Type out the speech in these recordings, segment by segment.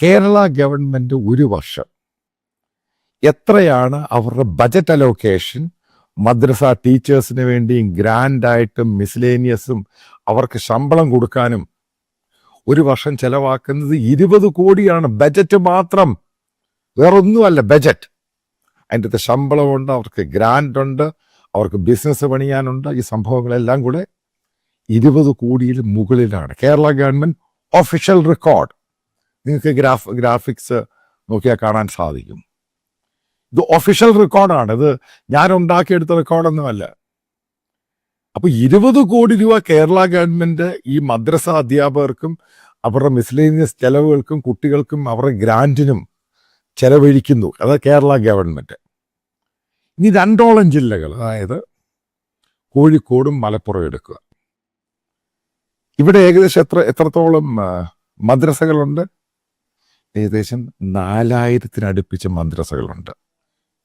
Kerala government ഒരു വർഷം എത്രയാണ് അവരുടെ ബജറ്റ് അലോക്കേഷൻ മദ്രസ ടീച്ചേഴ്സിന് വേണ്ടിയും ഗ്രാൻഡായിട്ടും മിസ്ലേനിയസും അവർക്ക് ശമ്പളം കൊടുക്കാനും ഒരു വർഷം ചെലവാക്കുന്നത് 20 കോടിയാണ്. ബജറ്റ് മാത്രം, വേറൊന്നുമല്ല ബജറ്റ്. അതിൻ്റെ അകത്ത് ശമ്പളമുണ്ട്, അവർക്ക് ഗ്രാൻഡ് ഉണ്ട്, അവർക്ക് ബിസിനസ് പണിയാനുണ്ട്. ഈ സംഭവങ്ങളെല്ലാം കൂടെ 20 കോടിയിൽ മുകളിലാണ്. കേരള ഗവൺമെൻറ് ഒഫീഷ്യൽ റെക്കോർഡ് നിങ്ങൾക്ക് ഗ്രാഫിക്സ് നോക്കിയാൽ കാണാൻ സാധിക്കും. ഇത് ഒഫീഷ്യൽ റെക്കോർഡാണ്. ഇത് ഞാൻ ഉണ്ടാക്കിയെടുത്ത റെക്കോർഡൊന്നുമല്ല. അപ്പോൾ 20 കോടി രൂപ കേരള ഗവൺമെൻറ് ഈ മദ്രസ അധ്യാപകർക്കും അവരുടെ മിസ്ലേനിയസ് ചെലവുകൾക്കും കുട്ടികൾക്കും അവരുടെ ഗ്രാൻറ്റിനും ചെലവഴിക്കുന്നു. അത് കേരള ഗവൺമെൻറ്. ഇനി 2 ജില്ലകൾ, അതായത് കോഴിക്കോടും മലപ്പുറം എടുക്കുക. ഇവിടെ ഏകദേശം എത്രത്തോളം മദ്രസകളുണ്ട്? ഏകദേശം 4000-അടുപ്പിച്ച് മദ്രസകളുണ്ട്.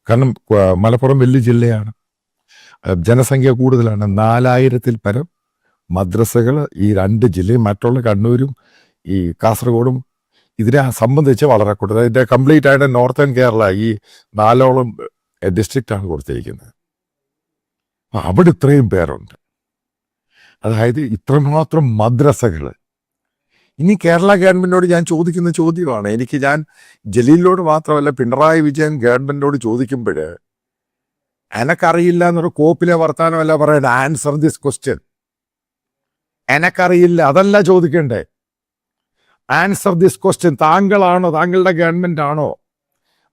കാരണം മലപ്പുറം വലിയ ജില്ലയാണ്, ജനസംഖ്യ കൂടുതലാണ്. 4000-ൽ പരം മദ്രസകൾ ഈ 2 ജില്ലയും, മറ്റുള്ള കണ്ണൂരും ഈ കാസർഗോഡും ഇതിനെ സംബന്ധിച്ച് വളരെ കൂടുതൽ. ഇതിൻ്റെ കംപ്ലീറ്റ് ആയിട്ട് നോർത്തേൺ കേരള ഈ 4 ഡിസ്ട്രിക്റ്റാണ് കൊടുത്തിരിക്കുന്നത്. അവിടെ ഇത്രയും പേരുണ്ട്. അതായത് ഇത്രമാത്രം മദ്രസകൾ. ഇനി കേരള ഗവൺമെൻറ്റിനോട് ഞാൻ ചോദിക്കുന്ന ചോദ്യമാണ്, ഞാൻ ജലീലിനോട് മാത്രമല്ല പിണറായി വിജയൻ ഗവൺമെൻറ്റിനോട് ചോദിക്കുമ്പോൾ എനക്കറിയില്ല എന്നൊരു കോപ്പിലെ വർത്താനമല്ല പറയണ്ട. Answer this question. എനക്കറിയില്ല അതല്ല ചോദിക്കണ്ടേ, ആൻസർ ദിസ് ക്വസ്റ്റ്യൻ. താങ്കളുടെ ഗവൺമെൻറ് ആണോ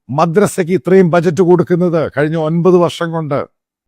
മദ്രസയ്ക്ക് ഇത്രയും ബജറ്റ് കൊടുക്കുന്നത് കഴിഞ്ഞ 9 വർഷം കൊണ്ട്?